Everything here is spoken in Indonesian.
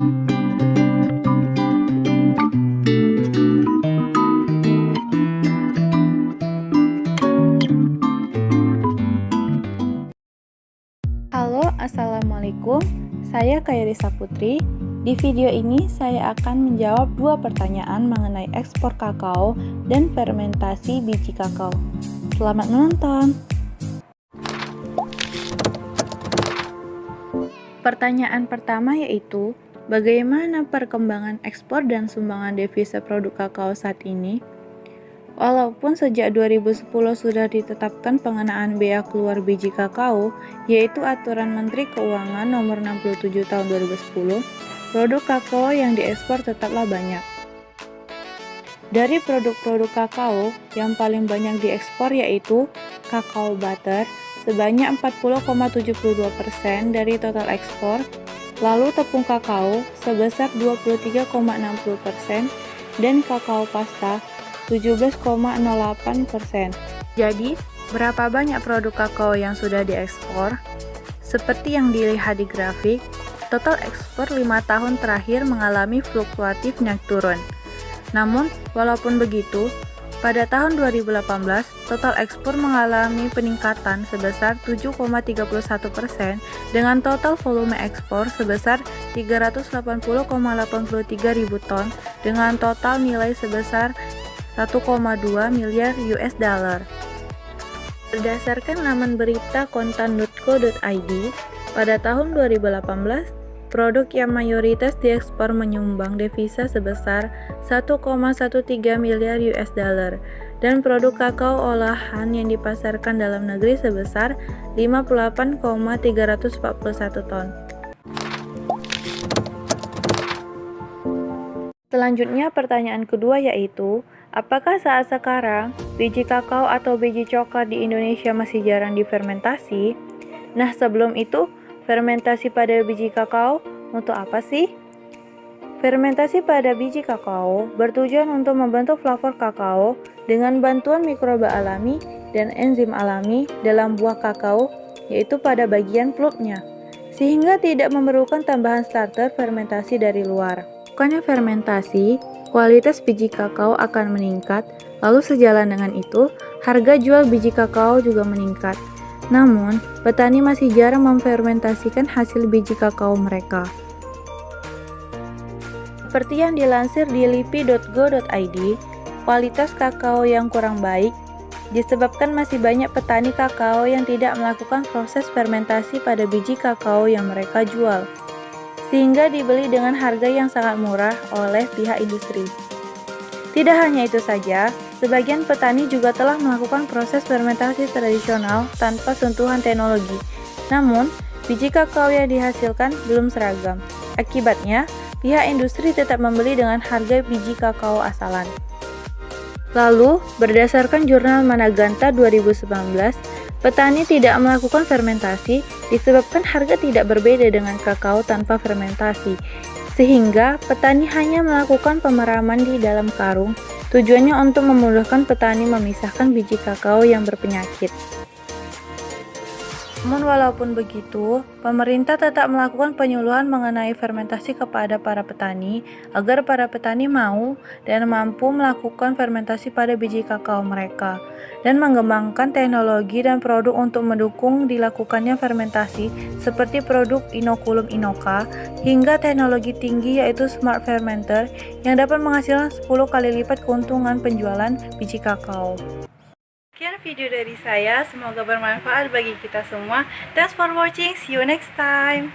Halo, Assalamualaikum. Saya Kairisa Putri. Di video ini saya akan menjawab dua pertanyaan mengenai ekspor kakao dan fermentasi biji kakao. Selamat menonton. Pertanyaan pertama yaitu, bagaimana perkembangan ekspor dan sumbangan devisa produk kakao saat ini? Walaupun sejak 2010 sudah ditetapkan pengenaan bea keluar biji kakao, yaitu Aturan Menteri Keuangan Nomor 67 Tahun 2010, produk kakao yang diekspor tetaplah banyak. Dari produk-produk kakao, yang paling banyak diekspor yaitu kakao butter sebanyak 40,72% dari total ekspor, lalu tepung kakao sebesar 23,60% dan kakao pasta 17,08%. Jadi, berapa banyak produk kakao yang sudah diekspor? Seperti yang dilihat di grafik, total ekspor 5 tahun terakhir mengalami fluktuatif naik turun. Namun, walaupun begitu, pada tahun 2018, total ekspor mengalami peningkatan sebesar 7,31% dengan total volume ekspor sebesar 380,83 ribu ton dengan total nilai sebesar 1,2 miliar US dollar. Berdasarkan laman berita kontan.co.id, pada tahun 2018, produk yang mayoritas diekspor menyumbang devisa sebesar 1,13 miliar US dollar dan produk kakao olahan yang dipasarkan dalam negeri sebesar 58,341 ton. Selanjutnya pertanyaan kedua yaitu, apakah saat sekarang biji kakao atau biji coklat di Indonesia masih jarang difermentasi? Nah, sebelum itu, fermentasi pada biji kakao untuk apa sih? Fermentasi pada biji kakao bertujuan untuk membentuk flavor kakao dengan bantuan mikroba alami dan enzim alami dalam buah kakao, yaitu pada bagian pulpnya, sehingga tidak memerlukan tambahan starter fermentasi dari luar. Bukannya fermentasi, kualitas biji kakao akan meningkat, lalu sejalan dengan itu, harga jual biji kakao juga meningkat. Namun, petani masih jarang memfermentasikan hasil biji kakao mereka. Seperti yang dilansir di lipi.go.id, kualitas kakao yang kurang baik disebabkan masih banyak petani kakao yang tidak melakukan proses fermentasi pada biji kakao yang mereka jual, sehingga dibeli dengan harga yang sangat murah oleh pihak industri. Tidak hanya itu saja, sebagian petani juga telah melakukan proses fermentasi tradisional tanpa sentuhan teknologi. Namun, biji kakao yang dihasilkan belum seragam. Akibatnya, pihak industri tetap membeli dengan harga biji kakao asalan. Lalu, berdasarkan jurnal Managanta 2019, petani tidak melakukan fermentasi disebabkan harga tidak berbeda dengan kakao tanpa fermentasi, sehingga petani hanya melakukan pemeraman di dalam karung, tujuannya untuk memudahkan petani memisahkan biji kakao yang berpenyakit. Namun walaupun begitu, pemerintah tetap melakukan penyuluhan mengenai fermentasi kepada para petani agar para petani mau dan mampu melakukan fermentasi pada biji kakao mereka dan mengembangkan teknologi dan produk untuk mendukung dilakukannya fermentasi seperti produk inokulum inoka hingga teknologi tinggi yaitu smart fermenter yang dapat menghasilkan 10 kali lipat keuntungan penjualan biji kakao. Sekian video dari saya, semoga bermanfaat bagi kita semua. Thanks for watching, see you next time.